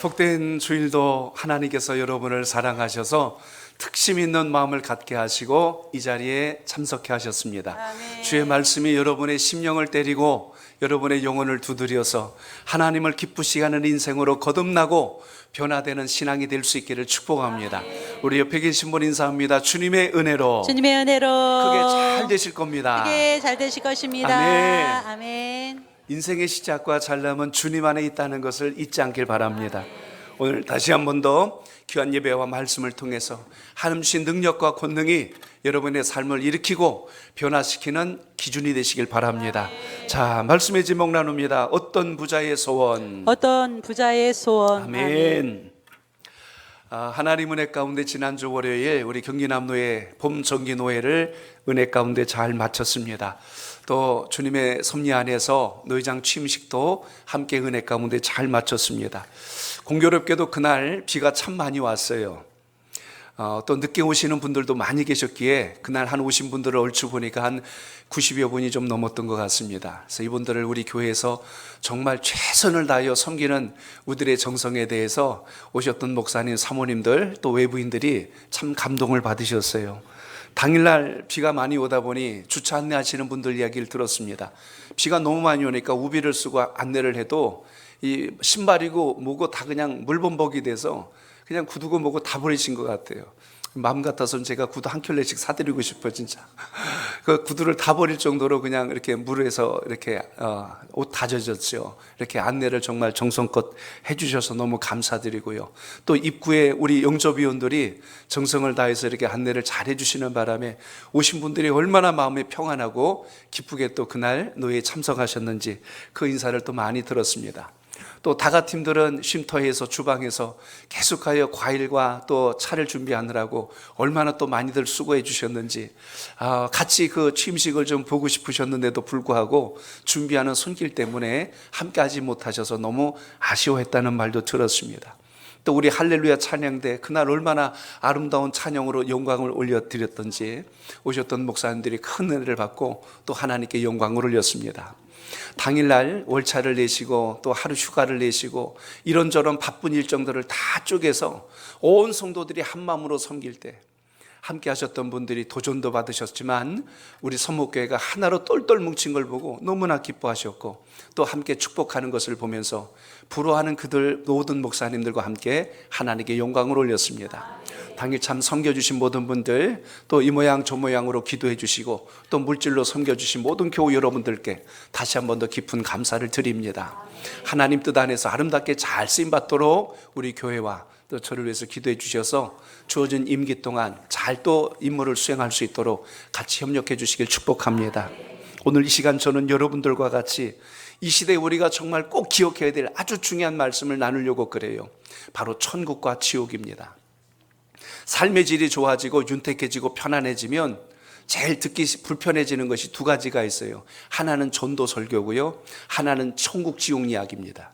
복된 주일도 하나님께서 여러분을 사랑하셔서 특심 있는 마음을 갖게 하시고 이 자리에 참석해 하셨습니다. 아멘. 주의 말씀이 여러분의 심령을 때리고 여러분의 영혼을 두드려서 하나님을 기쁘시게 하는 인생으로 거듭나고 변화되는 신앙이 될 수 있기를 축복합니다. 우리 옆에 계신 분 인사합니다. 주님의 은혜로 주님의 은혜로 크게 잘 되실 겁니다. 크게 잘 되실 것입니다. 아멘. 아멘. 인생의 시작과 잘남은 주님 안에 있다는 것을 잊지 않길 바랍니다. 오늘 다시 한 번 더 귀한 예배와 말씀을 통해서 하나님 주신 능력과 권능이 여러분의 삶을 일으키고 변화시키는 기준이 되시길 바랍니다. 자, 말씀의 제목 나눕니다. 어떤 부자의 소원. 어떤 부자의 소원. 아멘. 하나님 은혜 가운데 지난주 월요일 우리 경기남노회 봄 정기노회를 은혜 가운데 잘 마쳤습니다. 또 주님의 섭리 안에서 노회장 취임식도 함께 은혜 가운데 잘 마쳤습니다. 공교롭게도 그날 비가 참 많이 왔어요. 또 늦게 오시는 분들도 많이 계셨기에 그날 한 오신 분들을 얼추 보니까 한 90여 분이 좀 넘었던 것 같습니다. 그래서 이분들을 우리 교회에서 정말 최선을 다하여 섬기는 우리들의 정성에 대해서 오셨던 목사님, 사모님들 또 외부인들이 참 감동을 받으셨어요. 당일날 비가 많이 오다 보니 주차 안내하시는 분들 이야기를 들었습니다. 비가 너무 많이 오니까 우비를 쓰고 안내를 해도 이 신발이고 뭐고 다 그냥 물범벅이 돼서 그냥 구두고 뭐고 다 버리신 것 같아요. 마음 같아서는 제가 구두 한 켤레씩 사드리고 싶어요, 진짜. 그 구두를 다 버릴 정도로 그냥 이렇게 물에서 이렇게 옷 다 젖었죠. 이렇게 안내를 정말 정성껏 해주셔서 너무 감사드리고요. 또 입구에 우리 영접위원들이 정성을 다해서 이렇게 안내를 잘 해주시는 바람에 오신 분들이 얼마나 마음이 평안하고 기쁘게 또 그날 노예에 참석하셨는지 그 인사를 또 많이 들었습니다. 또 다가팀들은 쉼터에서 주방에서 계속하여 과일과 또 차를 준비하느라고 얼마나 또 많이들 수고해 주셨는지 같이 그 취임식을 좀 보고 싶으셨는데도 불구하고 준비하는 손길 때문에 함께하지 못하셔서 너무 아쉬워했다는 말도 들었습니다. 또 우리 할렐루야 찬양대 그날 얼마나 아름다운 찬양으로 영광을 올려드렸던지 오셨던 목사님들이 큰 은혜를 받고 또 하나님께 영광을 올렸습니다. 당일날 월차를 내시고 또 하루 휴가를 내시고 이런저런 바쁜 일정들을 다 쪼개서 온 성도들이 한마음으로 섬길 때 함께 하셨던 분들이 도전도 받으셨지만 우리 선목교회가 하나로 똘똘 뭉친 걸 보고 너무나 기뻐하셨고 또 함께 축복하는 것을 보면서 부러워하는 그들 모든 목사님들과 함께 하나님께 영광을 올렸습니다. 당일 참 섬겨주신 모든 분들 또 이 모양 저 모양으로 기도해 주시고 또 물질로 섬겨주신 모든 교우 여러분들께 다시 한 번 더 깊은 감사를 드립니다. 하나님 뜻 안에서 아름답게 잘 쓰임받도록 우리 교회와 또 저를 위해서 기도해 주셔서 주어진 임기 동안 잘 또 임무를 수행할 수 있도록 같이 협력해 주시길 축복합니다. 오늘 이 시간 저는 여러분들과 같이 이 시대에 우리가 정말 꼭 기억해야 될 아주 중요한 말씀을 나누려고 그래요. 바로 천국과 지옥입니다. 삶의 질이 좋아지고 윤택해지고 편안해지면 제일 듣기 불편해지는 것이 두 가지가 있어요. 하나는 전도 설교고요. 하나는 천국 지옥 이야기입니다.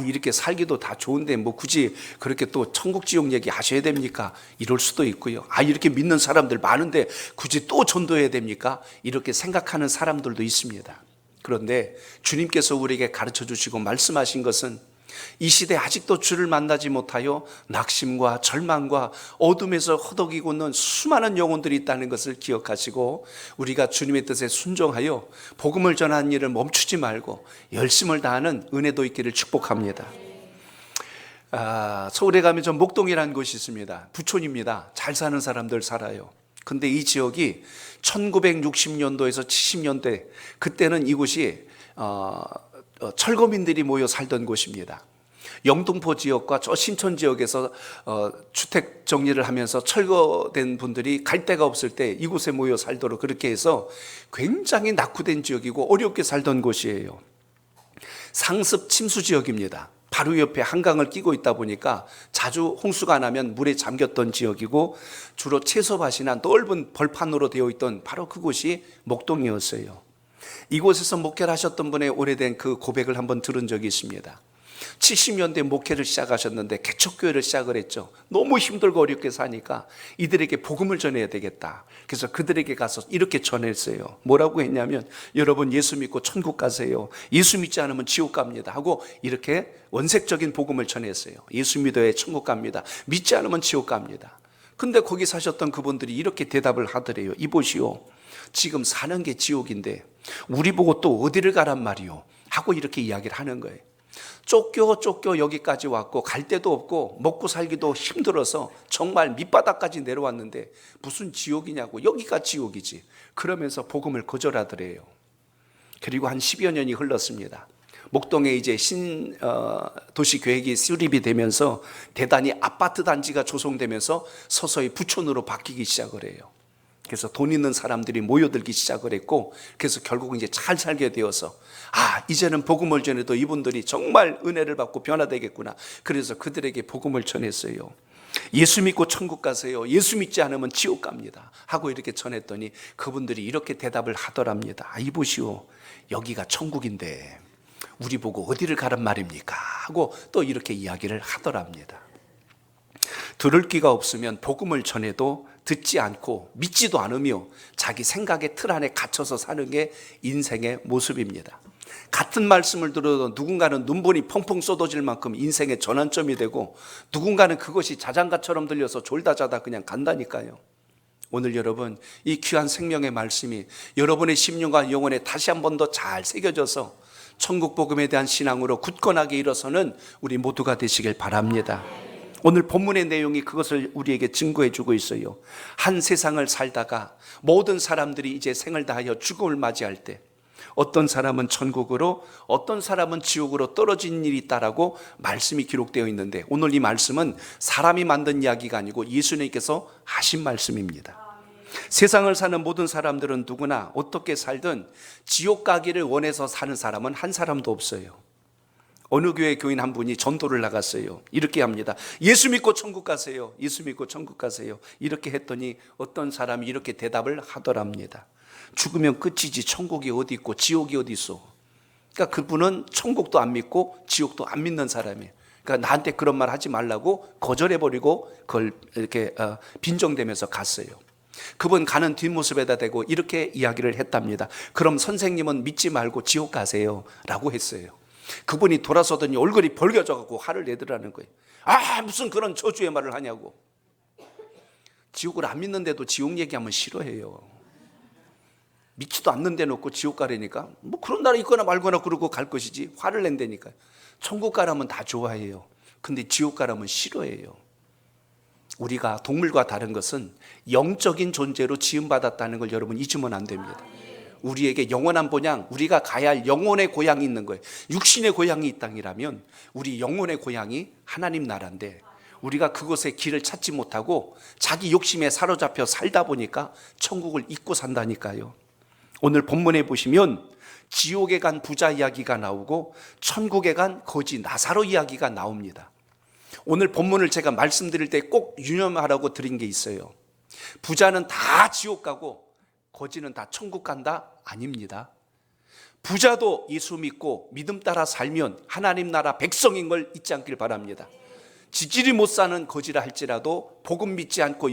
이렇게 살기도 다 좋은데 뭐 굳이 그렇게 또 천국 지옥 얘기 하셔야 됩니까? 이럴 수도 있고요. 이렇게 믿는 사람들 많은데 굳이 또 전도해야 됩니까? 이렇게 생각하는 사람들도 있습니다. 그런데 주님께서 우리에게 가르쳐 주시고 말씀하신 것은 이 시대에 아직도 주를 만나지 못하여 낙심과 절망과 어둠에서 허덕이고 있는 수많은 영혼들이 있다는 것을 기억하시고 우리가 주님의 뜻에 순종하여 복음을 전하는 일을 멈추지 말고 열심을 다하는 은혜도 있기를 축복합니다. 서울에 가면 전 목동이라는 곳이 있습니다. 부촌입니다. 잘 사는 사람들 살아요. 근데 이 지역이 1960년도에서 70년대 그때는 이곳이 철거민들이 모여 살던 곳입니다. 영등포 지역과 저 신촌 지역에서 주택 정리를 하면서 철거된 분들이 갈 데가 없을 때 이곳에 모여 살도록 그렇게 해서 굉장히 낙후된 지역이고 어렵게 살던 곳이에요. 상습 침수 지역입니다. 바로 옆에 한강을 끼고 있다 보니까 자주 홍수가 나면 물에 잠겼던 지역이고 주로 채소밭이나 넓은 벌판으로 되어 있던 바로 그곳이 목동이었어요. 이곳에서 목회를 하셨던 분의 오래된 그 고백을 한번 들은 적이 있습니다. 70년대 목회를 시작하셨는데 개척교회를 시작을 했죠. 너무 힘들고 어렵게 사니까 이들에게 복음을 전해야 되겠다. 그래서 그들에게 가서 이렇게 전했어요. 뭐라고 했냐면, 여러분 예수 믿고 천국 가세요. 예수 믿지 않으면 지옥 갑니다 하고 이렇게 원색적인 복음을 전했어요. 예수 믿어야 천국 갑니다. 믿지 않으면 지옥 갑니다. 근데 거기 사셨던 그분들이 이렇게 대답을 하더래요. 이보시오, 지금 사는 게 지옥인데 우리 보고 또 어디를 가란 말이오 하고 이렇게 이야기를 하는 거예요. 쫓겨 여기까지 왔고 갈 데도 없고 먹고 살기도 힘들어서 정말 밑바닥까지 내려왔는데 무슨 지옥이냐고, 여기가 지옥이지. 그러면서 복음을 거절하더래요. 그리고 한 10여 년이 흘렀습니다. 목동에 이제 도시 계획이 수립이 되면서 대단히 아파트 단지가 조성되면서 서서히 부촌으로 바뀌기 시작을 해요. 그래서 돈 있는 사람들이 모여들기 시작을 했고, 그래서 결국은 이제 잘 살게 되어서 이제는 복음을 전해도 이분들이 정말 은혜를 받고 변화되겠구나. 그래서 그들에게 복음을 전했어요. 예수 믿고 천국 가세요. 예수 믿지 않으면 지옥 갑니다 하고 이렇게 전했더니 그분들이 이렇게 대답을 하더랍니다. 이보시오, 여기가 천국인데 우리 보고 어디를 가란 말입니까 하고 또 이렇게 이야기를 하더랍니다. 들을 귀가 없으면 복음을 전해도 듣지 않고 믿지도 않으며 자기 생각의 틀 안에 갇혀서 사는 게 인생의 모습입니다. 같은 말씀을 들어도 누군가는 눈물이 펑펑 쏟아질 만큼 인생의 전환점이 되고, 누군가는 그것이 자장가처럼 들려서 졸다 자다 그냥 간다니까요. 오늘 여러분, 이 귀한 생명의 말씀이 여러분의 심령과 영혼에 다시 한 번 더 잘 새겨져서 천국 복음에 대한 신앙으로 굳건하게 일어서는 우리 모두가 되시길 바랍니다. 오늘 본문의 내용이 그것을 우리에게 증거해 주고 있어요. 한 세상을 살다가 모든 사람들이 이제 생을 다하여 죽음을 맞이할 때 어떤 사람은 천국으로, 어떤 사람은 지옥으로 떨어진 일이 있다라고 말씀이 기록되어 있는데, 오늘 이 말씀은 사람이 만든 이야기가 아니고 예수님께서 하신 말씀입니다. 세상을 사는 모든 사람들은 누구나 어떻게 살든 지옥 가기를 원해서 사는 사람은 한 사람도 없어요. 어느 교회 교인 한 분이 전도를 나갔어요. 이렇게 합니다. 예수 믿고 천국 가세요. 예수 믿고 천국 가세요. 이렇게 했더니 어떤 사람이 이렇게 대답을 하더랍니다. 죽으면 끝이지 천국이 어디 있고 지옥이 어디 있어. 그러니까 그분은 천국도 안 믿고 지옥도 안 믿는 사람이에요. 그러니까 나한테 그런 말 하지 말라고 거절해버리고 그걸 이렇게 빈정대면서 갔어요. 그분 가는 뒷모습에다 대고 이렇게 이야기를 했답니다. 그럼 선생님은 믿지 말고 지옥 가세요 라고 했어요. 그분이 돌아서더니 얼굴이 벌겨져갖고 화를 내더라는 거예요. 무슨 그런 저주의 말을 하냐고. 지옥을 안 믿는데도 지옥 얘기하면 싫어해요. 믿지도 않는 데 놓고 지옥 가라니까 뭐 그런 나라 있거나 말거나 그러고 갈 것이지 화를 낸다니까. 천국 가라면 다 좋아해요. 근데 지옥 가라면 싫어해요. 우리가 동물과 다른 것은 영적인 존재로 지음받았다는 걸 여러분 잊으면 안 됩니다. 우리에게 영원한 본향, 우리가 가야 할 영혼의 고향이 있는 거예요. 육신의 고향이 이 땅이라면 우리 영혼의 고향이 하나님 나라인데, 우리가 그곳의 길을 찾지 못하고 자기 욕심에 사로잡혀 살다 보니까 천국을 잊고 산다니까요. 오늘 본문에 보시면 지옥에 간 부자 이야기가 나오고 천국에 간 거지 나사로 이야기가 나옵니다. 오늘 본문을 제가 말씀드릴 때 꼭 유념하라고 드린 게 있어요. 부자는 다 지옥 가고 거지는 다 천국 간다? 아닙니다. 부자도 예수 믿고 믿음 따라 살면 하나님 나라 백성인 걸 잊지 않길 바랍니다. 지질이 못 사는 거지라 할지라도 복음 믿지 않고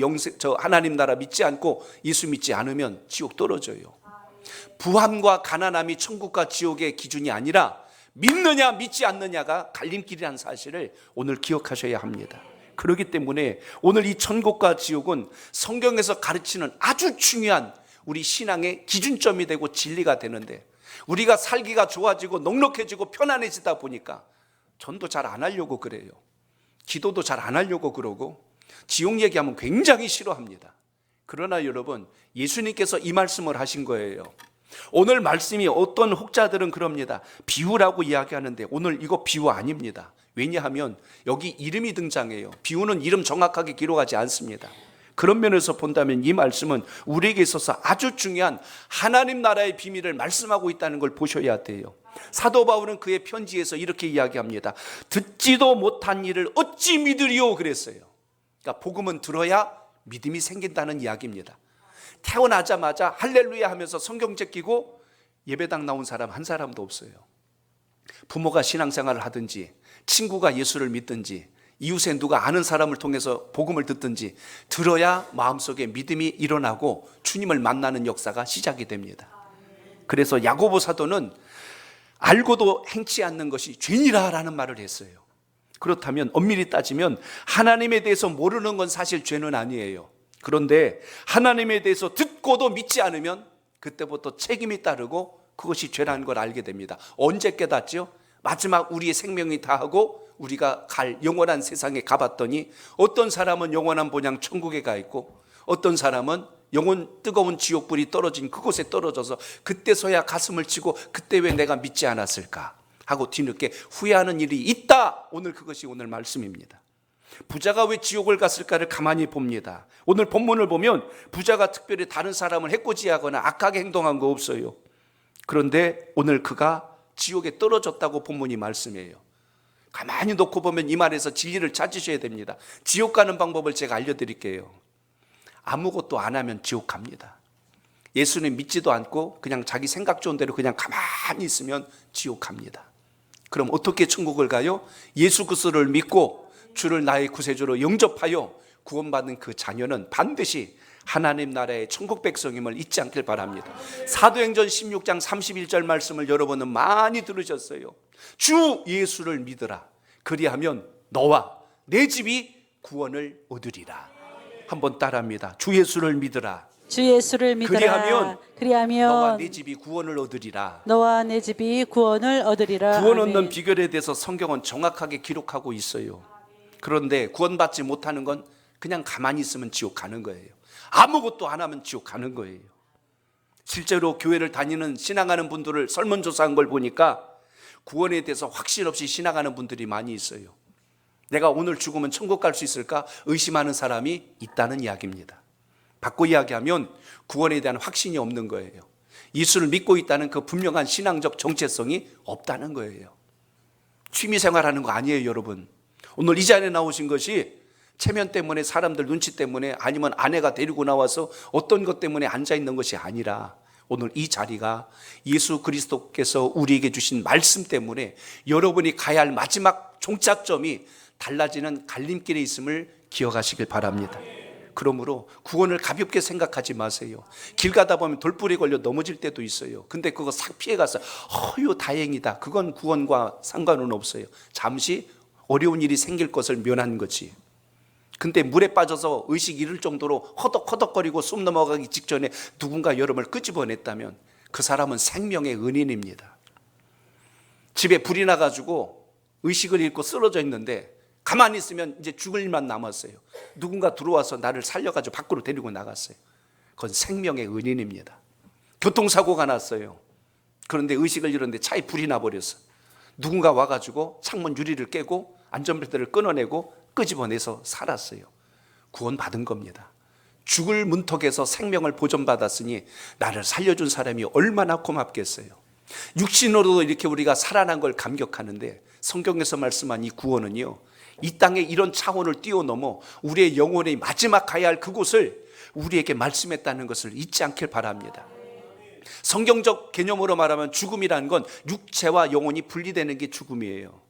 하나님 나라 믿지 않고 예수 믿지 않으면 지옥 떨어져요. 부함과 가난함이 천국과 지옥의 기준이 아니라 믿느냐 믿지 않느냐가 갈림길이라는 사실을 오늘 기억하셔야 합니다. 그렇기 때문에 오늘 이 천국과 지옥은 성경에서 가르치는 아주 중요한 우리 신앙의 기준점이 되고 진리가 되는데, 우리가 살기가 좋아지고 넉넉해지고 편안해지다 보니까 전도 잘 안 하려고 그래요. 기도도 잘 안 하려고 그러고 지옥 얘기하면 굉장히 싫어합니다. 그러나 여러분, 예수님께서 이 말씀을 하신 거예요. 오늘 말씀이 어떤 혹자들은 그럽니다. 비유라고 이야기하는데 오늘 이거 비유 아닙니다. 왜냐하면 여기 이름이 등장해요. 비유는 이름 정확하게 기록하지 않습니다. 그런 면에서 본다면 이 말씀은 우리에게 있어서 아주 중요한 하나님 나라의 비밀을 말씀하고 있다는 걸 보셔야 돼요. 사도 바울은 그의 편지에서 이렇게 이야기합니다. 듣지도 못한 일을 어찌 믿으리요 그랬어요. 그러니까 복음은 들어야 믿음이 생긴다는 이야기입니다. 태어나자마자 할렐루야 하면서 성경 제끼고 예배당 나온 사람 한 사람도 없어요. 부모가 신앙생활을 하든지 친구가 예수를 믿든지 이웃에 누가 아는 사람을 통해서 복음을 듣든지 들어야 마음속에 믿음이 일어나고 주님을 만나는 역사가 시작이 됩니다. 그래서 야고보 사도는 알고도 행치 않는 것이 죄니라라는 말을 했어요. 그렇다면 엄밀히 따지면 하나님에 대해서 모르는 건 사실 죄는 아니에요. 그런데 하나님에 대해서 듣고도 믿지 않으면 그때부터 책임이 따르고 그것이 죄라는 걸 알게 됩니다. 언제 깨닫죠? 마지막 우리의 생명이 다하고 우리가 갈 영원한 세상에 가봤더니 어떤 사람은 영원한 본향 천국에 가 있고 어떤 사람은 영원 뜨거운 지옥불이 떨어진 그곳에 떨어져서 그때서야 가슴을 치고 그때 왜 내가 믿지 않았을까 하고 뒤늦게 후회하는 일이 있다. 오늘 그것이 오늘 말씀입니다. 부자가 왜 지옥을 갔을까를 가만히 봅니다. 오늘 본문을 보면 부자가 특별히 다른 사람을 해코지하거나 악하게 행동한 거 없어요. 그런데 오늘 그가 지옥에 떨어졌다고 본문이 말씀해요. 가만히 놓고 보면 이 말에서 진리를 찾으셔야 됩니다. 지옥 가는 방법을 제가 알려드릴게요. 아무것도 안 하면 지옥 갑니다. 예수님 믿지도 않고 그냥 자기 생각 좋은 대로 그냥 가만히 있으면 지옥 갑니다. 그럼 어떻게 천국을 가요? 예수 그리스도를 믿고 주를 나의 구세주로 영접하여 구원받은 그 자녀는 반드시 하나님 나라의 천국 백성임을 잊지 않길 바랍니다. 사도행전 16장 31절 말씀을 여러분은 많이 들으셨어요. 주 예수를 믿으라. 그리하면 너와 내 집이 구원을 얻으리라. 한번 따라합니다. 주 예수를 믿으라. 주 예수를 믿으라. 그리하면 너와 내 집이 구원을 얻으리라. 너와 내 집이 구원을 얻으리라. 구원 얻는 아멘. 비결에 대해서 성경은 정확하게 기록하고 있어요. 그런데 구원받지 못하는 건 그냥 가만히 있으면 지옥 가는 거예요. 아무것도 안 하면 지옥 가는 거예요. 실제로 교회를 다니는 신앙하는 분들을 설문조사한 걸 보니까 구원에 대해서 확신 없이 신앙하는 분들이 많이 있어요. 내가 오늘 죽으면 천국 갈 수 있을까 의심하는 사람이 있다는 이야기입니다. 바꿔 이야기하면 구원에 대한 확신이 없는 거예요. 예수를 믿고 있다는 그 분명한 신앙적 정체성이 없다는 거예요. 취미생활하는 거 아니에요, 여러분. 오늘 이 자리에 나오신 것이 체면 때문에, 사람들 눈치 때문에, 아니면 아내가 데리고 나와서 어떤 것 때문에 앉아있는 것이 아니라 오늘 이 자리가 예수 그리스도께서 우리에게 주신 말씀 때문에 여러분이 가야 할 마지막 종착점이 달라지는 갈림길에 있음을 기억하시길 바랍니다. 그러므로 구원을 가볍게 생각하지 마세요. 길 가다 보면 돌불이 걸려 넘어질 때도 있어요. 근데 그거 싹 피해가서 다행이다. 그건 구원과 상관은 없어요. 잠시 어려운 일이 생길 것을 면한 거지. 근데 물에 빠져서 의식 잃을 정도로 허덕허덕거리고 숨 넘어가기 직전에 누군가 여러분을 끄집어냈다면 그 사람은 생명의 은인입니다. 집에 불이 나가지고 의식을 잃고 쓰러져 있는데 가만히 있으면 이제 죽을 일만 남았어요. 누군가 들어와서 나를 살려가지고 밖으로 데리고 나갔어요. 그건 생명의 은인입니다. 교통사고가 났어요. 그런데 의식을 잃었는데 차에 불이 나버렸어. 누군가 와가지고 창문 유리를 깨고 안전벨트를 끊어내고 끄집어내서 살았어요. 구원받은 겁니다. 죽을 문턱에서 생명을 보존받았으니 나를 살려준 사람이 얼마나 고맙겠어요. 육신으로도 이렇게 우리가 살아난 걸 감격하는데 성경에서 말씀한 이 구원은요, 이 땅에 이런 차원을 뛰어넘어 우리의 영혼의 마지막 가야 할 그곳을 우리에게 말씀했다는 것을 잊지 않길 바랍니다. 성경적 개념으로 말하면 죽음이라는 건 육체와 영혼이 분리되는 게 죽음이에요.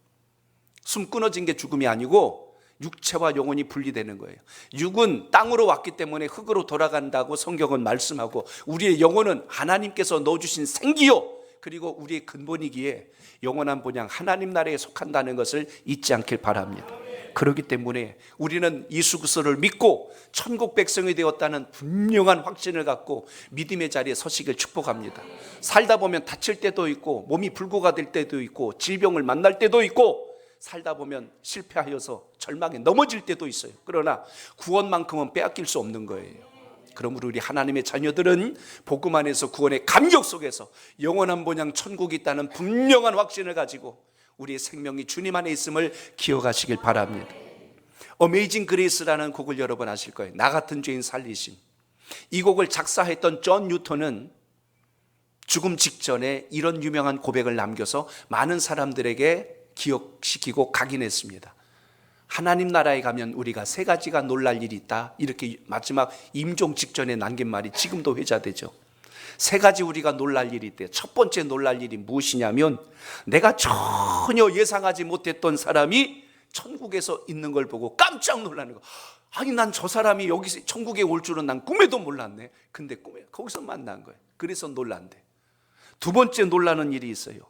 숨 끊어진 게 죽음이 아니고 육체와 영혼이 분리되는 거예요. 육은 땅으로 왔기 때문에 흙으로 돌아간다고 성경은 말씀하고 우리의 영혼은 하나님께서 넣어주신 생기요, 그리고 우리의 근본이기에 영원한 본향 하나님 나라에 속한다는 것을 잊지 않길 바랍니다. 그렇기 때문에 우리는 예수 그리스도를 믿고 천국 백성이 되었다는 분명한 확신을 갖고 믿음의 자리에 서시길 축복합니다. 살다 보면 다칠 때도 있고 몸이 불구가 될 때도 있고 질병을 만날 때도 있고 살다 보면 실패하여서 절망에 넘어질 때도 있어요. 그러나 구원만큼은 빼앗길 수 없는 거예요. 그러므로 우리 하나님의 자녀들은 복음 안에서 구원의 감격 속에서 영원한 본향 천국이 있다는 분명한 확신을 가지고 우리의 생명이 주님 안에 있음을 기억하시길 바랍니다. 어메이징 그레이스라는 곡을 여러분 아실 거예요. 나 같은 죄인 살리심. 이 곡을 작사했던 존 뉴턴은 죽음 직전에 이런 유명한 고백을 남겨서 많은 사람들에게 기억시키고 각인했습니다. 하나님 나라에 가면 우리가 세 가지가 놀랄 일이 있다. 이렇게 마지막 임종 직전에 남긴 말이 지금도 회자되죠. 세 가지 우리가 놀랄 일이 있대요. 첫 번째 놀랄 일이 무엇이냐면 내가 전혀 예상하지 못했던 사람이 천국에서 있는 걸 보고 깜짝 놀라는 거. 아니 난 저 사람이 여기 천국에 올 줄은 난 꿈에도 몰랐네. 근데 꿈에 거기서 만난 거예요. 그래서 놀란대. 두 번째 놀라는 일이 있어요.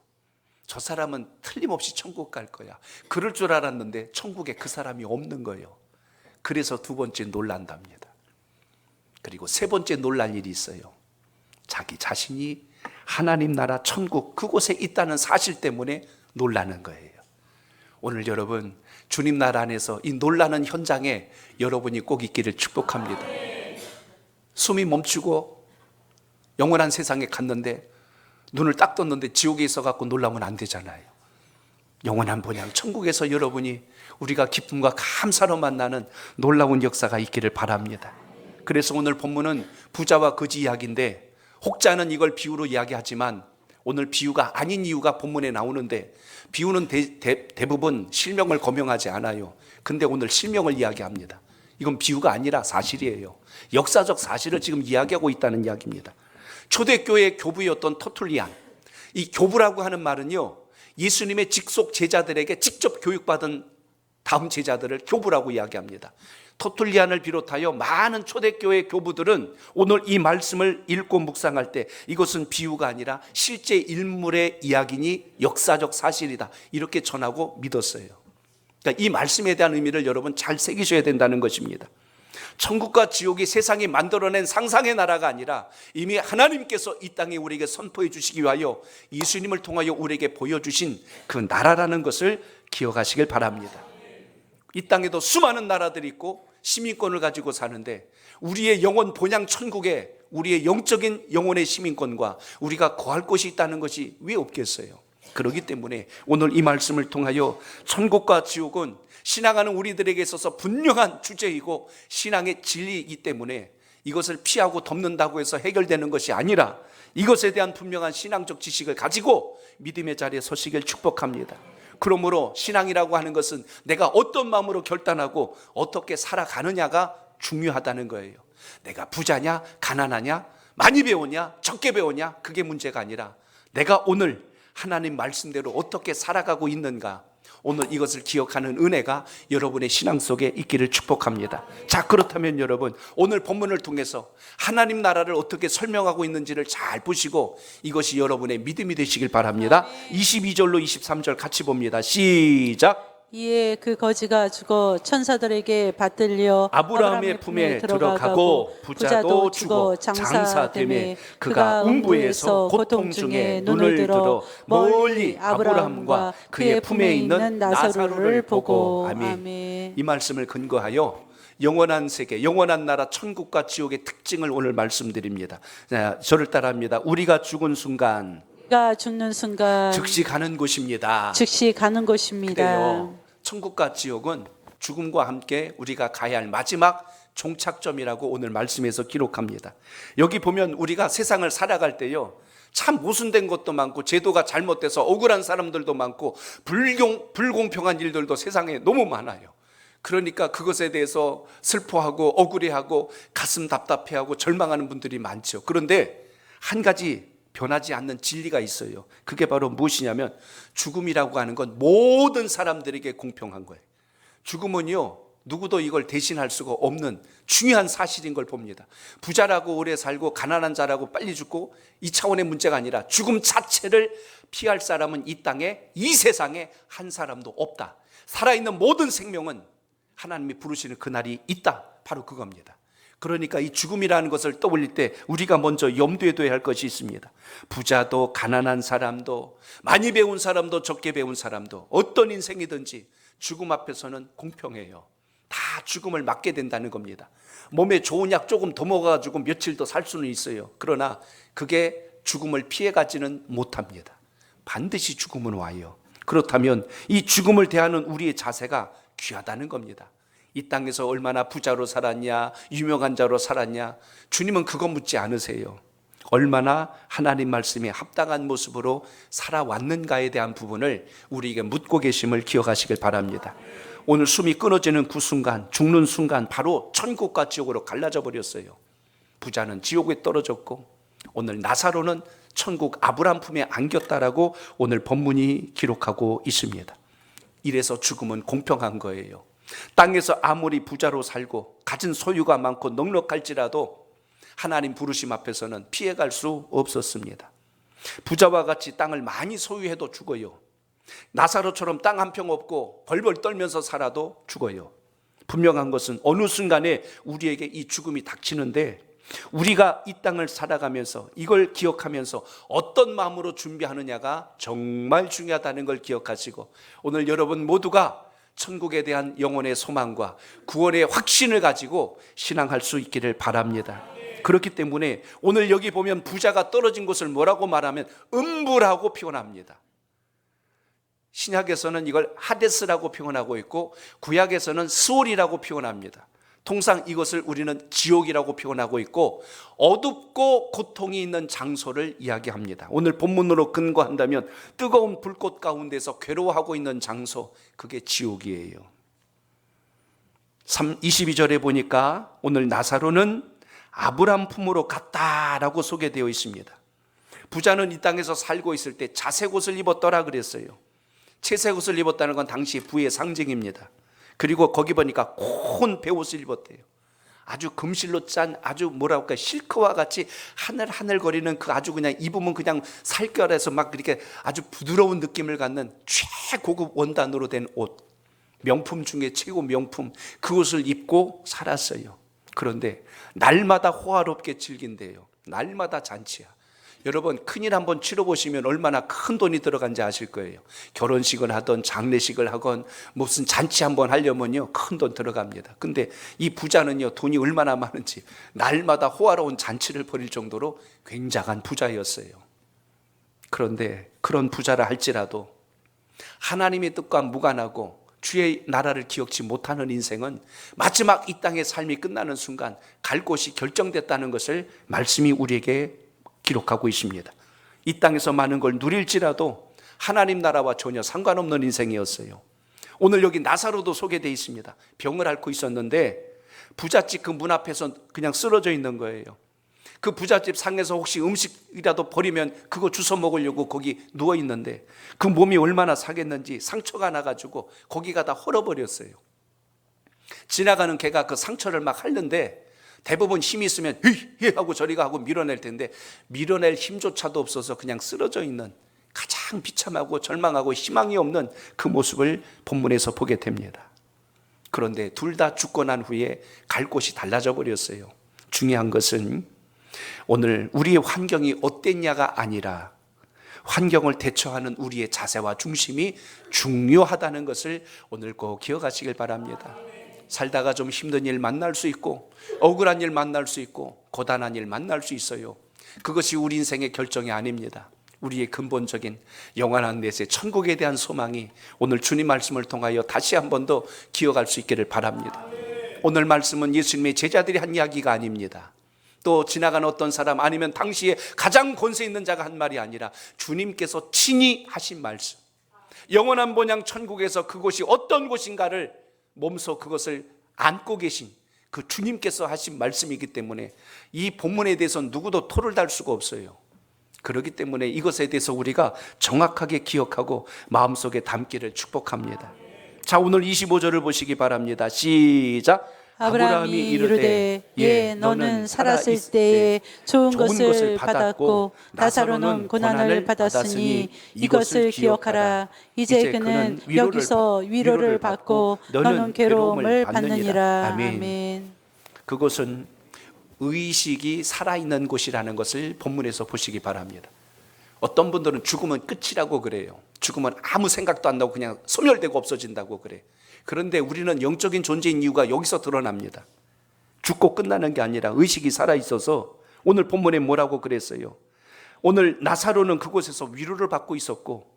저 사람은 틀림없이 천국 갈 거야. 그럴 줄 알았는데 천국에 그 사람이 없는 거예요. 그래서 두 번째 놀란답니다. 그리고 세 번째 놀랄 일이 있어요. 자기 자신이 하나님 나라 천국 그곳에 있다는 사실 때문에 놀라는 거예요. 오늘 여러분 주님 나라 안에서 이 놀라는 현장에 여러분이 꼭 있기를 축복합니다. 숨이 멈추고 영원한 세상에 갔는데 눈을 딱 떴는데 지옥에 있어갖고 놀라면 안 되잖아요. 영원한 본향 천국에서 여러분이 우리가 기쁨과 감사로 만나는 놀라운 역사가 있기를 바랍니다. 그래서 오늘 본문은 부자와 거지 이야기인데 혹자는 이걸 비유로 이야기하지만 오늘 비유가 아닌 이유가 본문에 나오는데 비유는 대부분 실명을 거명하지 않아요. 근데 오늘 실명을 이야기합니다. 이건 비유가 아니라 사실이에요. 역사적 사실을 지금 이야기하고 있다는 이야기입니다. 초대교회 교부였던 터툴리안, 이 교부라고 하는 말은요 예수님의 직속 제자들에게 직접 교육받은 다음 제자들을 교부라고 이야기합니다. 터툴리안을 비롯하여 많은 초대교회 교부들은 오늘 이 말씀을 읽고 묵상할 때 이것은 비유가 아니라 실제 인물의 이야기니 역사적 사실이다 이렇게 전하고 믿었어요. 그러니까 이 말씀에 대한 의미를 여러분 잘 새기셔야 된다는 것입니다. 천국과 지옥이 세상이 만들어낸 상상의 나라가 아니라 이미 하나님께서 이 땅에 우리에게 선포해 주시기 위하여 예수님을 통하여 우리에게 보여주신 그 나라라는 것을 기억하시길 바랍니다. 이 땅에도 수많은 나라들이 있고 시민권을 가지고 사는데 우리의 영원 본향 천국에 우리의 영적인 영혼의 시민권과 우리가 거할 곳이 있다는 것이 왜 없겠어요? 그렇기 때문에 오늘 이 말씀을 통하여 천국과 지옥은 신앙하는 우리들에게 있어서 분명한 주제이고 신앙의 진리이기 때문에 이것을 피하고 덮는다고 해서 해결되는 것이 아니라 이것에 대한 분명한 신앙적 지식을 가지고 믿음의 자리에 서시길 축복합니다. 그러므로 신앙이라고 하는 것은 내가 어떤 마음으로 결단하고 어떻게 살아가느냐가 중요하다는 거예요. 내가 부자냐 가난하냐 많이 배우냐 적게 배우냐 그게 문제가 아니라 내가 오늘 하나님 말씀대로 어떻게 살아가고 있는가, 오늘 이것을 기억하는 은혜가 여러분의 신앙 속에 있기를 축복합니다. 자, 그렇다면 여러분 오늘 본문을 통해서 하나님 나라를 어떻게 설명하고 있는지를 잘 보시고 이것이 여러분의 믿음이 되시길 바랍니다. 22절로 23절 같이 봅니다. 시작. 이에 그 거지가 죽어 천사들에게 받들려 아브라함의 품에 들어가고 부자도 죽어 장사되매 그가 음부에서 고통 중에 눈을 들어 멀리 아브라함과 그의 품에 있는 나사로를 보고. 아멘. 이 말씀을 근거하여 영원한 세계, 영원한 나라 천국과 지옥의 특징을 오늘 말씀드립니다. 자, 저를 따라합니다. 우리가 죽은 순간 우리가 죽는 순간 즉시 가는 곳입니다. 즉시 가는 곳입니다. 그래요. 천국과 지옥은 죽음과 함께 우리가 가야 할 마지막 종착점이라고 오늘 말씀에서 기록합니다. 여기 보면 우리가 세상을 살아갈 때요 참 모순된 것도 많고 제도가 잘못돼서 억울한 사람들도 많고 불공평한 일들도 세상에 너무 많아요. 그러니까 그것에 대해서 슬퍼하고 억울해하고 가슴 답답해하고 절망하는 분들이 많죠. 그런데 한 가지 변하지 않는 진리가 있어요. 그게 바로 무엇이냐면 죽음이라고 하는 건 모든 사람들에게 공평한 거예요. 죽음은요 누구도 이걸 대신할 수가 없는 중요한 사실인 걸 봅니다. 부자라고 오래 살고 가난한 자라고 빨리 죽고 이 차원의 문제가 아니라 죽음 자체를 피할 사람은 이 땅에 이 세상에 한 사람도 없다. 살아있는 모든 생명은 하나님이 부르시는 그날이 있다. 바로 그겁니다. 그러니까 이 죽음이라는 것을 떠올릴 때 우리가 먼저 염두에 둬야 할 것이 있습니다. 부자도 가난한 사람도 많이 배운 사람도 적게 배운 사람도 어떤 인생이든지 죽음 앞에서는 공평해요. 다 죽음을 맞게 된다는 겁니다. 몸에 좋은 약 조금 더 먹어가지고 며칠 더 살 수는 있어요. 그러나 그게 죽음을 피해가지는 못합니다. 반드시 죽음은 와요. 그렇다면 이 죽음을 대하는 우리의 자세가 귀하다는 겁니다. 이 땅에서 얼마나 부자로 살았냐, 유명한 자로 살았냐, 주님은 그거 묻지 않으세요. 얼마나 하나님 말씀에 합당한 모습으로 살아왔는가에 대한 부분을 우리에게 묻고 계심을 기억하시길 바랍니다. 오늘 숨이 끊어지는 그 순간, 죽는 순간 바로 천국과 지옥으로 갈라져 버렸어요. 부자는 지옥에 떨어졌고 오늘 나사로는 천국 아브라함 품에 안겼다라고 오늘 본문이 기록하고 있습니다. 이래서 죽음은 공평한 거예요. 땅에서 아무리 부자로 살고 가진 소유가 많고 넉넉할지라도 하나님 부르심 앞에서는 피해갈 수 없었습니다. 부자와 같이 땅을 많이 소유해도 죽어요. 나사로처럼 땅 한 평 없고 벌벌 떨면서 살아도 죽어요. 분명한 것은 어느 순간에 우리에게 이 죽음이 닥치는데 우리가 이 땅을 살아가면서 이걸 기억하면서 어떤 마음으로 준비하느냐가 정말 중요하다는 걸 기억하시고 오늘 여러분 모두가 천국에 대한 영혼의 소망과 구원의 확신을 가지고 신앙할 수 있기를 바랍니다. 그렇기 때문에 오늘 여기 보면 부자가 떨어진 곳을 뭐라고 말하면 음부라고 표현합니다. 신약에서는 이걸 하데스라고 표현하고 있고 구약에서는 스올이라고 표현합니다. 통상 이것을 우리는 지옥이라고 표현하고 있고 어둡고 고통이 있는 장소를 이야기합니다. 오늘 본문으로 근거한다면 뜨거운 불꽃 가운데서 괴로워하고 있는 장소, 그게 지옥이에요. 22절에 보니까 오늘 나사로는 아브라함 품으로 갔다라고 소개되어 있습니다. 부자는 이 땅에서 살고 있을 때 자색 옷을 입었더라 그랬어요. 채색 옷을 입었다는 건 당시 부의 상징입니다. 그리고 거기 보니까 콘 베옷을 입었대요. 아주 금실로 짠 아주 뭐라고 할까 실크와 같이 하늘하늘거리는 그 아주 그냥 입으면 그냥 살결에서 막 이렇게 아주 부드러운 느낌을 갖는 최고급 원단으로 된 옷, 명품 중에 최고 명품, 그 옷을 입고 살았어요. 그런데 날마다 호화롭게 즐긴대요. 날마다 잔치야. 여러분 큰일 한번 치러보시면 얼마나 큰 돈이 들어간지 아실 거예요. 결혼식을 하던 장례식을 하건 무슨 잔치 한번 하려면요 큰 돈 들어갑니다. 근데 이 부자는요 돈이 얼마나 많은지 날마다 호화로운 잔치를 벌일 정도로 굉장한 부자였어요. 그런데 그런 부자라 할지라도 하나님의 뜻과 무관하고 주의 나라를 기억지 못하는 인생은 마지막 이 땅의 삶이 끝나는 순간 갈 곳이 결정됐다는 것을 말씀이 우리에게 기록하고 있습니다. 이 땅에서 많은 걸 누릴지라도 하나님 나라와 전혀 상관없는 인생이었어요. 오늘 여기 나사로도 소개되어 있습니다. 병을 앓고 있었는데 부잣집 그 문 앞에서 그냥 쓰러져 있는 거예요. 그 부잣집 상에서 혹시 음식이라도 버리면 그거 주워 먹으려고 거기 누워 있는데 그 몸이 얼마나 사겠는지 상처가 나가지고 거기가 다 헐어버렸어요. 지나가는 개가 그 상처를 막 핥는데 대부분 힘이 있으면 히 하고 저리가 하고 밀어낼 텐데 밀어낼 힘조차도 없어서 그냥 쓰러져 있는 가장 비참하고 절망하고 희망이 없는 그 모습을 본문에서 보게 됩니다. 그런데 둘 다 죽고 난 후에 갈 곳이 달라져 버렸어요. 중요한 것은 오늘 우리의 환경이 어땠냐가 아니라 환경을 대처하는 우리의 자세와 중심이 중요하다는 것을 오늘 꼭 기억하시길 바랍니다. 살다가 좀 힘든 일 만날 수 있고 억울한 일 만날 수 있고 고단한 일 만날 수 있어요. 그것이 우리 인생의 결정이 아닙니다. 우리의 근본적인 영원한 내세 천국에 대한 소망이 오늘 주님 말씀을 통하여 다시 한 번 더 기억할 수 있기를 바랍니다. 오늘 말씀은 예수님의 제자들이 한 이야기가 아닙니다. 또 지나간 어떤 사람 아니면 당시에 가장 권세 있는 자가 한 말이 아니라 주님께서 친히 하신 말씀, 영원한 본향 천국에서 그곳이 어떤 곳인가를 몸소 그것을 안고 계신 그 주님께서 하신 말씀이기 때문에 이 본문에 대해서는 누구도 토를 달 수가 없어요. 그렇기 때문에 이것에 대해서 우리가 정확하게 기억하고 마음속에 담기를 축복합니다. 자, 오늘 25절을 보시기 바랍니다. 시작. 아브라함이 이르되 너는 살았을 때에 좋은 것을 받았고 나사로는 고난을 받았으니 이것을 기억하라. 이제 그는 여기서 위로를 받고 너는 괴로움을 받느니라. 아멘. 그것은 의식이 살아있는 곳이라는 것을 본문에서 보시기 바랍니다. 어떤 분들은 죽으면 끝이라고 그래요. 죽으면 아무 생각도 안 나고 그냥 소멸되고 없어진다고 그래. 그런데 우리는 영적인 존재인 이유가 여기서 드러납니다. 죽고 끝나는 게 아니라 의식이 살아있어서 오늘 본문에 뭐라고 그랬어요? 오늘 나사로는 그곳에서 위로를 받고 있었고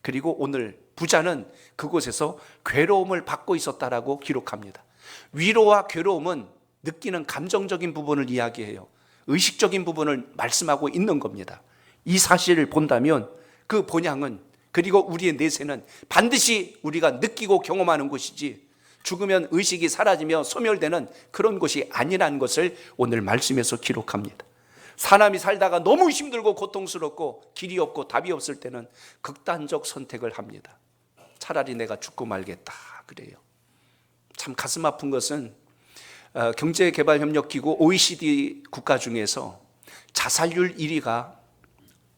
그리고 오늘 부자는 그곳에서 괴로움을 받고 있었다라고 기록합니다. 위로와 괴로움은 느끼는 감정적인 부분을 이야기해요. 의식적인 부분을 말씀하고 있는 겁니다. 이 사실을 본다면 그 본향은 그리고 우리의 내세는 반드시 우리가 느끼고 경험하는 곳이지 죽으면 의식이 사라지며 소멸되는 그런 곳이 아니라는 것을 오늘 말씀에서 기록합니다. 사람이 살다가 너무 힘들고 고통스럽고 길이 없고 답이 없을 때는 극단적 선택을 합니다. 차라리 내가 죽고 말겠다 그래요. 참 가슴 아픈 것은 경제개발협력기구 OECD 국가 중에서 자살률 1위가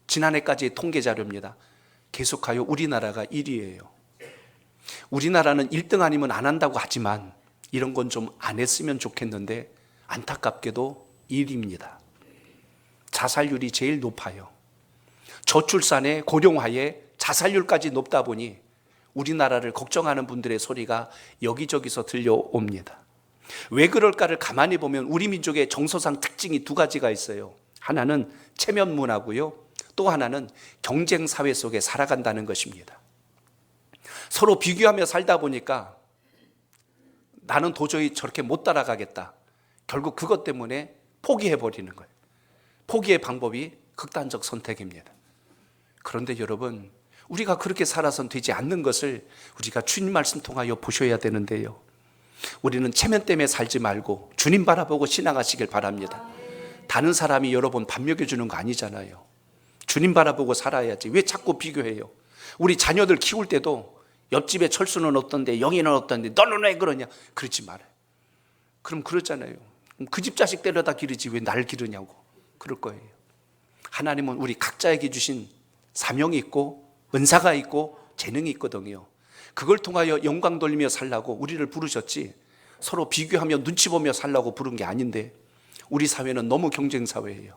지난해까지의 통계 자료입니다. 계속하여 우리나라가 1위예요. 우리나라는 1등 아니면 안 한다고 하지만 이런 건 좀 안 했으면 좋겠는데 안타깝게도 1위입니다. 자살률이 제일 높아요. 저출산에 고령화에 자살률까지 높다 보니 우리나라를 걱정하는 분들의 소리가 여기저기서 들려옵니다. 왜 그럴까를 가만히 보면 우리 민족의 정서상 특징이 두 가지가 있어요. 하나는 체면 문화고요. 또 하나는 경쟁 사회 속에 살아간다는 것입니다. 서로 비교하며 살다 보니까 나는 도저히 저렇게 못 따라가겠다. 결국 그것 때문에 포기해버리는 거예요. 포기의 방법이 극단적 선택입니다. 그런데 여러분, 우리가 그렇게 살아선 되지 않는 것을 우리가 주님 말씀 통하여 보셔야 되는데요. 우리는 체면 때문에 살지 말고 주님 바라보고 신앙하시길 바랍니다. 다른 사람이 여러분 밥 먹여주는 거 아니잖아요. 주님 바라보고 살아야지. 왜 자꾸 비교해요? 우리 자녀들 키울 때도 옆집에 철수는 어떤데 영희는 어떤데 너는 왜 그러냐? 그러지 말아요. 그럼 그렇잖아요. 그 집 자식 데려다 기르지 왜 날 기르냐고 그럴 거예요. 하나님은 우리 각자에게 주신 사명이 있고 은사가 있고 재능이 있거든요. 그걸 통하여 영광 돌리며 살라고 우리를 부르셨지 서로 비교하며 눈치 보며 살라고 부른 게 아닌데 우리 사회는 너무 경쟁 사회예요.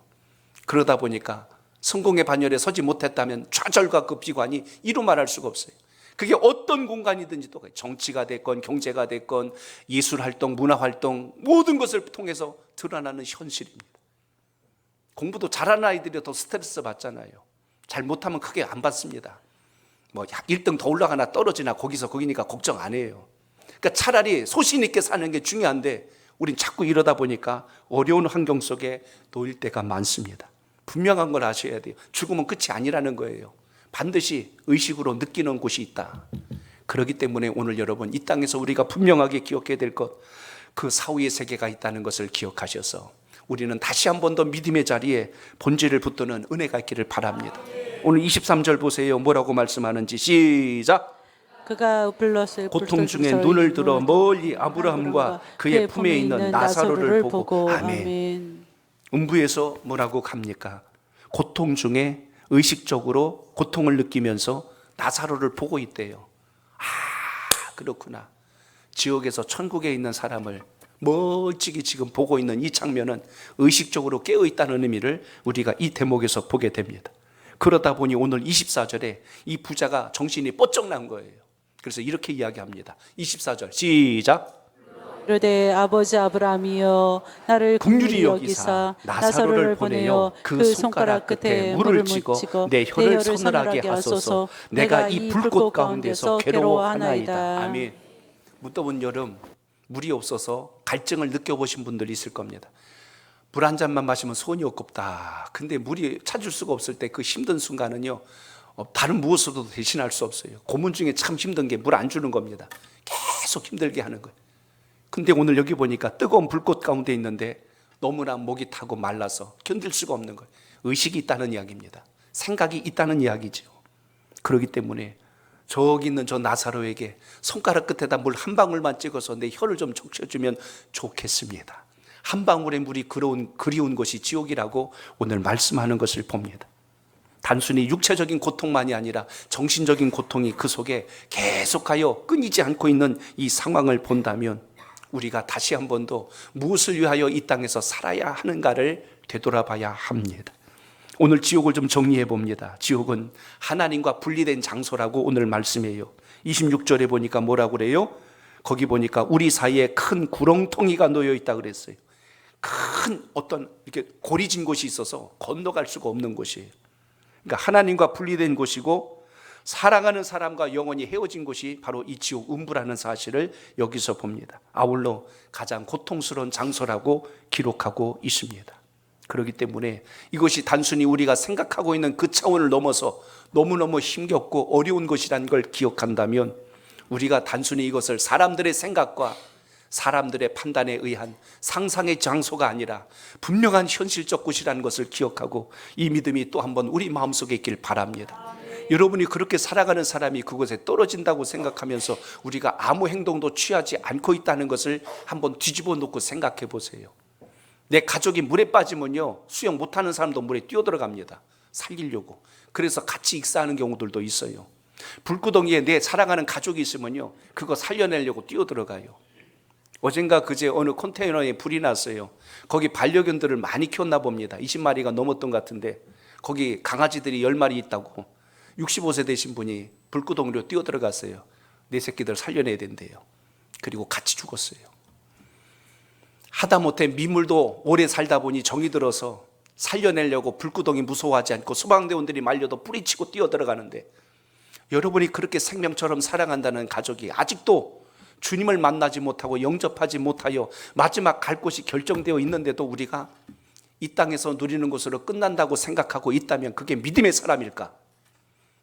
그러다 보니까 성공의 반열에 서지 못했다면 좌절과 그 비관이 이루 말할 수가 없어요. 그게 어떤 공간이든지 또 정치가 됐건 경제가 됐건 예술활동, 문화활동 모든 것을 통해서 드러나는 현실입니다. 공부도 잘하는 아이들이 더 스트레스 받잖아요. 잘 못하면 크게 안 받습니다. 뭐 1등 더 올라가나 떨어지나 거기니까 걱정 안 해요. 그러니까 차라리 소신 있게 사는 게 중요한데 우린 자꾸 이러다 보니까 어려운 환경 속에 놓일 때가 많습니다. 분명한 걸 아셔야 돼요. 죽음은 끝이 아니라는 거예요. 반드시 의식으로 느끼는 곳이 있다. 그렇기 때문에 오늘 여러분 이 땅에서 우리가 분명하게 기억해야 될 것, 그 사후의 세계가 있다는 것을 기억하셔서 우리는 다시 한 번 더 믿음의 자리에 본질을 붙드는 은혜가 있기를 바랍니다. 오늘 23절 보세요. 뭐라고 말씀하는지 시작. 그가 불렀을 고통 중에 눈을 들어 멀리 아브라함과 그의 품에 있는 나사로를 보고 아멘. 음부에서 뭐라고 갑니까? 고통 중에 의식적으로 고통을 느끼면서 나사로를 보고 있대요. 아, 그렇구나. 지옥에서 천국에 있는 사람을 멀찍이 지금 보고 있는 이 장면은 의식적으로 깨어 있다는 의미를 우리가 이 대목에서 보게 됩니다. 그러다 보니 오늘 24절에 이 부자가 정신이 뻗쩍 난 거예요. 그래서 이렇게 이야기합니다. 24절 시작. 이르되 아버지 아브라함이여 나를 긍휼히 긍휼히 여기사 여기사 나사로를 보내어 그 손가락 끝에 물을 쥐고 내 혀를 서늘하게 하소서. 내가 이 불꽃 가운데서 괴로워하나이다. 아멘. 무더운 여름 물이 없어서 갈증을 느껴보신 분들이 있을 겁니다. 물 한 잔만 마시면 손이 없겠다. 근데 물이 찾을 수가 없을 때 그 힘든 순간은요 다른 무엇으로도 대신할 수 없어요. 고문 중에 참 힘든 게 물 안 주는 겁니다. 계속 힘들게 하는 거예요. 근데 오늘 여기 보니까 뜨거운 불꽃 가운데 있는데 너무나 목이 타고 말라서 견딜 수가 없는 거예요. 의식이 있다는 이야기입니다. 생각이 있다는 이야기죠. 그렇기 때문에 저기 있는 저 나사로에게 손가락 끝에다 물 한 방울만 찍어서 내 혀를 좀 적셔주면 좋겠습니다. 한 방울의 물이 그리운 곳이 지옥이라고 오늘 말씀하는 것을 봅니다. 단순히 육체적인 고통만이 아니라 정신적인 고통이 그 속에 계속하여 끊이지 않고 있는 이 상황을 본다면 우리가 다시 한 번 더 무엇을 위하여 이 땅에서 살아야 하는가를 되돌아봐야 합니다. 오늘 지옥을 좀 정리해 봅니다. 지옥은 하나님과 분리된 장소라고 오늘 말씀해요. 26절에 보니까 뭐라고 그래요? 거기 보니까 우리 사이에 큰 구렁텅이가 놓여 있다 그랬어요. 큰 어떤 이렇게 고리진 곳이 있어서 건너갈 수가 없는 곳이에요. 그러니까 하나님과 분리된 곳이고 사랑하는 사람과 영원히 헤어진 곳이 바로 이 지옥 음부라는 사실을 여기서 봅니다. 아울러 가장 고통스러운 장소라고 기록하고 있습니다. 그렇기 때문에 이것이 단순히 우리가 생각하고 있는 그 차원을 넘어서 너무너무 힘겹고 어려운 것이라는 걸 기억한다면 우리가 단순히 이것을 사람들의 생각과 사람들의 판단에 의한 상상의 장소가 아니라 분명한 현실적 곳이라는 것을 기억하고 이 믿음이 또 한번 우리 마음속에 있길 바랍니다. 여러분이 그렇게 살아가는 사람이 그곳에 떨어진다고 생각하면서 우리가 아무 행동도 취하지 않고 있다는 것을 한번 뒤집어 놓고 생각해 보세요. 내 가족이 물에 빠지면요, 수영 못하는 사람도 물에 뛰어들어갑니다. 살리려고. 그래서 같이 익사하는 경우들도 있어요. 불구덩이에 내 사랑하는 가족이 있으면요, 그거 살려내려고 뛰어들어가요. 어젠가 그제 어느 컨테이너에 불이 났어요. 거기 반려견들을 많이 키웠나 봅니다. 20마리가 넘었던 것 같은데 거기 강아지들이 10마리 있다고 65세 되신 분이 불구덩이로 뛰어들어갔어요. 내 새끼들 살려내야 된대요. 그리고 같이 죽었어요. 하다못해 미물도 오래 살다 보니 정이 들어서 살려내려고 불구덩이 무서워하지 않고 소방대원들이 말려도 뿌리치고 뛰어들어가는데, 여러분이 그렇게 생명처럼 사랑한다는 가족이 아직도 주님을 만나지 못하고 영접하지 못하여 마지막 갈 곳이 결정되어 있는데도 우리가 이 땅에서 누리는 것으로 끝난다고 생각하고 있다면 그게 믿음의 사람일까?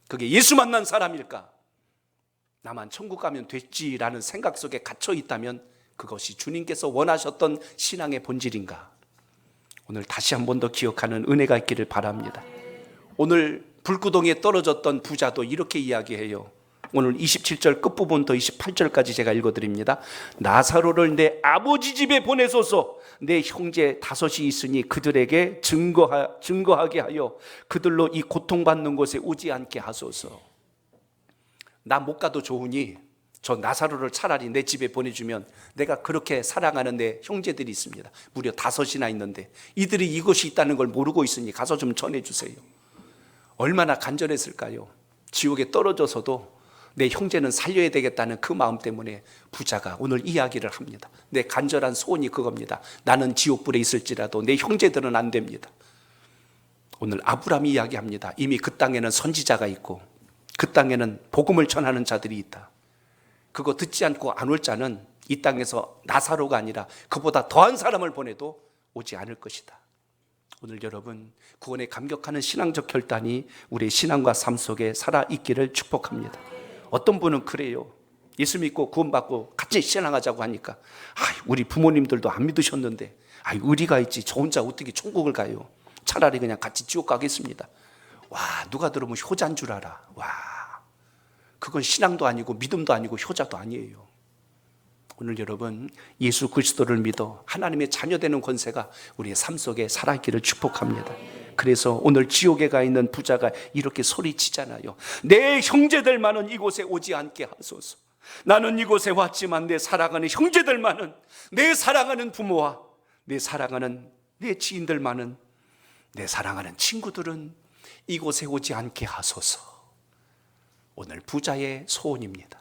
그게 예수 만난 사람일까? 나만 천국 가면 됐지라는 생각 속에 갇혀 있다면 그것이 주님께서 원하셨던 신앙의 본질인가? 오늘 다시 한 번 더 기억하는 은혜가 있기를 바랍니다. 오늘 불구덩이에 떨어졌던 부자도 이렇게 이야기해요. 오늘 27절 끝부분부터 28절까지 제가 읽어드립니다. 나사로를 내 아버지 집에 보내소서. 내 형제 5이 있으니 그들에게 증거하게 하여 그들로 이 고통받는 곳에 오지 않게 하소서. 나 못 가도 좋으니 저 나사로를 차라리 내 집에 보내주면, 내가 그렇게 사랑하는 내 형제들이 있습니다. 무려 5이나 있는데 이들이 이것이 있다는 걸 모르고 있으니 가서 좀 전해주세요. 얼마나 간절했을까요? 지옥에 떨어져서도 내 형제는 살려야 되겠다는 그 마음 때문에 부자가 오늘 이야기를 합니다. 내 간절한 소원이 그겁니다. 나는 지옥불에 있을지라도 내 형제들은 안 됩니다. 오늘 아브라함이 이야기합니다. 이미 그 땅에는 선지자가 있고 그 땅에는 복음을 전하는 자들이 있다. 그거 듣지 않고 안 올 자는 이 땅에서 나사로가 아니라 그보다 더한 사람을 보내도 오지 않을 것이다. 오늘 여러분, 구원에 감격하는 신앙적 결단이 우리의 신앙과 삶 속에 살아있기를 축복합니다. 어떤 분은 그래요. 예수 믿고 구원받고 같이 신앙하자고 하니까 우리 부모님들도 안 믿으셨는데 의리가 있지 저 혼자 어떻게 천국을 가요. 차라리 그냥 같이 지옥 가겠습니다. 와, 누가 들으면 효자인 줄 알아. 와, 그건 신앙도 아니고 믿음도 아니고 효자도 아니에요. 오늘 여러분, 예수 그리스도를 믿어 하나님의 자녀되는 권세가 우리의 삶 속에 살아있기를 축복합니다. 그래서 오늘 지옥에 가 있는 부자가 이렇게 소리치잖아요. 내 형제들만은 이곳에 오지 않게 하소서. 나는 이곳에 왔지만 내 사랑하는 형제들만은, 내 사랑하는 부모와 내 사랑하는 내 지인들만은, 내 사랑하는 친구들은 이곳에 오지 않게 하소서. 오늘 부자의 소원입니다.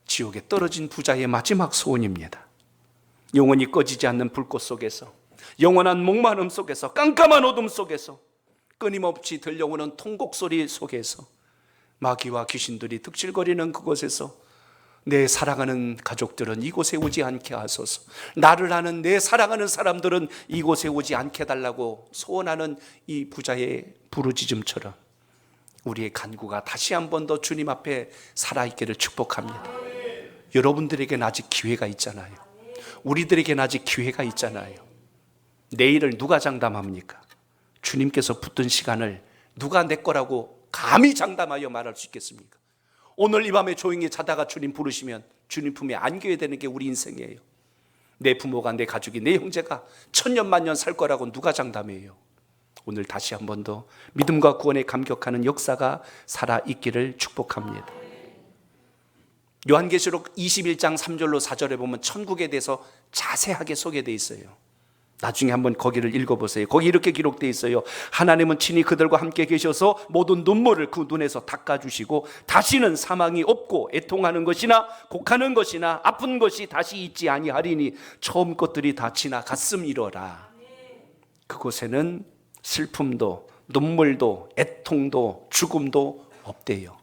지옥에 떨어진 부자의 마지막 소원입니다. 영원히 꺼지지 않는 불꽃 속에서, 영원한 목마름 속에서, 깜깜한 어둠 속에서, 끊임없이 들려오는 통곡 소리 속에서, 마귀와 귀신들이 득실거리는 그곳에서 내 사랑하는 가족들은 이곳에 오지 않게 하소서. 나를 아는 내 사랑하는 사람들은 이곳에 오지 않게 해달라고 소원하는 이 부자의 부르짖음처럼 우리의 간구가 다시 한 번 더 주님 앞에 살아있기를 축복합니다. 여러분들에게는 아직 기회가 있잖아요. 우리들에게는 아직 기회가 있잖아요. 내일을 누가 장담합니까? 주님께서 붙든 시간을 누가 내 거라고 감히 장담하여 말할 수 있겠습니까? 오늘 이 밤에 조용히 자다가 주님 부르시면 주님 품에 안겨야 되는 게 우리 인생이에요. 내 부모가, 내 가족이, 내 형제가 천년 만년 살 거라고 누가 장담해요? 오늘 다시 한 번 더 믿음과 구원에 감격하는 역사가 살아있기를 축복합니다. 요한계시록 21장 3절로 4절에 보면 천국에 대해서 자세하게 소개되어 있어요. 나중에 한번 거기를 읽어보세요. 거기 이렇게 기록되어 있어요. 하나님은 친히 그들과 함께 계셔서 모든 눈물을 그 눈에서 닦아주시고 다시는 사망이 없고 애통하는 것이나 곡하는 것이나 아픈 것이 다시 있지 아니하리니 처음 것들이 다 지나갔음이로라. 그곳에는 슬픔도 눈물도 애통도 죽음도 없대요.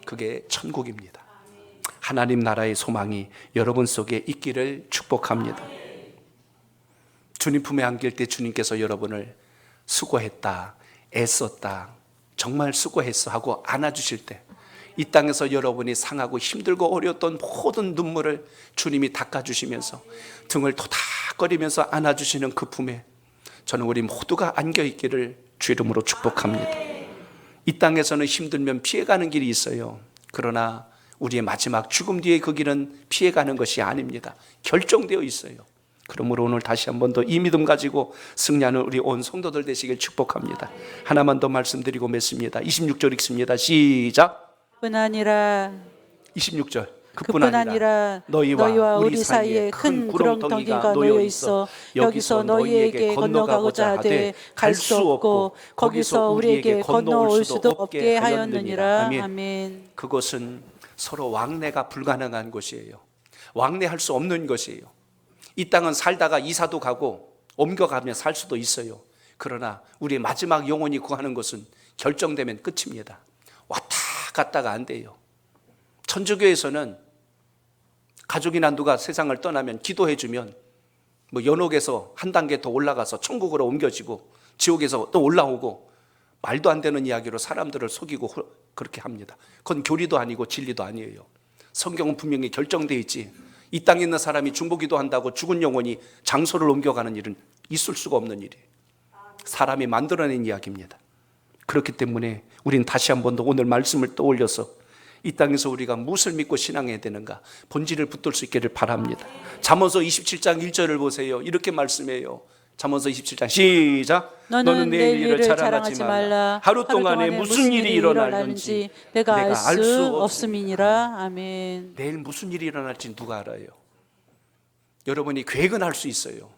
그게 천국입니다. 하나님 나라의 소망이 여러분 속에 있기를 축복합니다. 주님 품에 안길 때 주님께서 여러분을 수고했다, 애썼다, 정말 수고했어 하고 안아주실 때 이 땅에서 여러분이 상하고 힘들고 어려웠던 모든 눈물을 주님이 닦아주시면서 등을 토닥거리면서 안아주시는 그 품에 저는 우리 모두가 안겨있기를 주 이름으로 축복합니다. 이 땅에서는 힘들면 피해가는 길이 있어요. 그러나 우리의 마지막 죽음 뒤에 그 길은 피해가는 것이 아닙니다. 결정되어 있어요. 그러므로 오늘 다시 한 번 더 이 믿음 가지고 승리하는 우리 온 성도들 되시길 축복합니다. 하나만 더 말씀드리고 맺습니다. 26절 읽습니다. 시작. 뿐 아니라 26절. 그뿐 아니라 너희와 우리 사이에 큰 구렁텅이가 놓여 있어 여기서 너희에게 건너가고자 하되 갈 수 없고 거기서 우리에게 건너올 수도 없게 하였느니라. 아멘. 그것은 서로 왕래가 불가능한 곳이에요. 왕래할 수 없는 것이에요. 이 땅은 살다가 이사도 가고 옮겨가며 살 수도 있어요. 그러나 우리의 마지막 영혼이 구하는 것은 결정되면 끝입니다. 왔다 갔다가 안 돼요. 천주교에서는 가족이나 누가 세상을 떠나면 기도해주면 뭐 연옥에서 한 단계 더 올라가서 천국으로 옮겨지고 지옥에서 또 올라오고 말도 안 되는 이야기로 사람들을 속이고 그렇게 합니다. 그건 교리도 아니고 진리도 아니에요. 성경은 분명히 결정되어 있지. 이 땅에 있는 사람이 중보기도 한다고 죽은 영혼이 장소를 옮겨가는 일은 있을 수가 없는 일이에요. 사람이 만들어낸 이야기입니다. 그렇기 때문에 우린 다시 한 번 더 오늘 말씀을 떠올려서 이 땅에서 우리가 무엇을 믿고 신앙해야 되는가 본질을 붙들 수 있기를 바랍니다. 잠언서 27장 1절을 보세요. 이렇게 말씀해요. 잠언서 27장 시작. 너는 내일 일을 자랑하지 말라. 하루 동안에 무슨 일이 일어날는지 내가 알 수 없음이니라. 아멘. 내일 무슨 일이 일어날지 누가 알아요? 여러분이 계획은 할 수 있어요.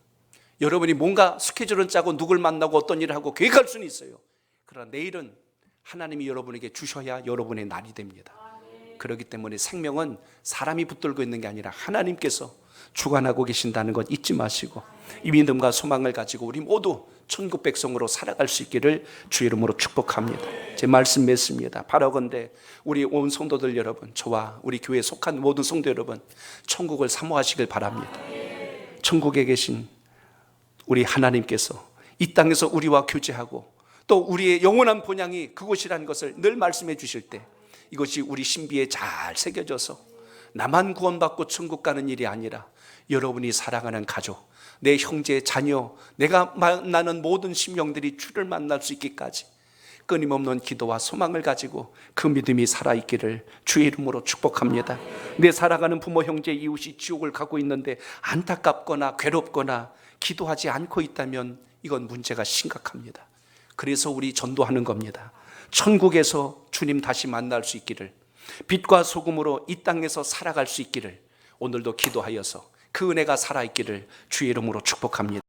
여러분이 뭔가 스케줄은 짜고 누굴 만나고 어떤 일을 하고 계획할 수는 있어요. 그러나 내일은 하나님이 여러분에게 주셔야 여러분의 날이 됩니다. 그렇기 때문에 생명은 사람이 붙들고 있는 게 아니라 하나님께서 주관하고 계신다는 것 잊지 마시고 이 믿음과 소망을 가지고 우리 모두 천국 백성으로 살아갈 수 있기를 주 이름으로 축복합니다. 제 말씀 맺습니다. 바라건대 우리 온 성도들 여러분, 저와 우리 교회에 속한 모든 성도 여러분, 천국을 사모하시길 바랍니다. 천국에 계신 우리 하나님께서 이 땅에서 우리와 교제하고 또 우리의 영원한 본향이 그곳이라는 것을 늘 말씀해 주실 때 이것이 우리 신비에 잘 새겨져서 나만 구원받고 천국 가는 일이 아니라 여러분이 사랑하는 가족, 내 형제, 자녀, 내가 만나는 모든 심령들이 주를 만날 수 있기까지 끊임없는 기도와 소망을 가지고 그 믿음이 살아있기를 주의 이름으로 축복합니다. 내 살아가는 부모, 형제, 이웃이 지옥을 가고 있는데 안타깝거나 괴롭거나 기도하지 않고 있다면 이건 문제가 심각합니다. 그래서 우리 전도하는 겁니다. 천국에서 주님 다시 만날 수 있기를, 빛과 소금으로 이 땅에서 살아갈 수 있기를 오늘도 기도하여서 그 은혜가 살아있기를 주의 이름으로 축복합니다.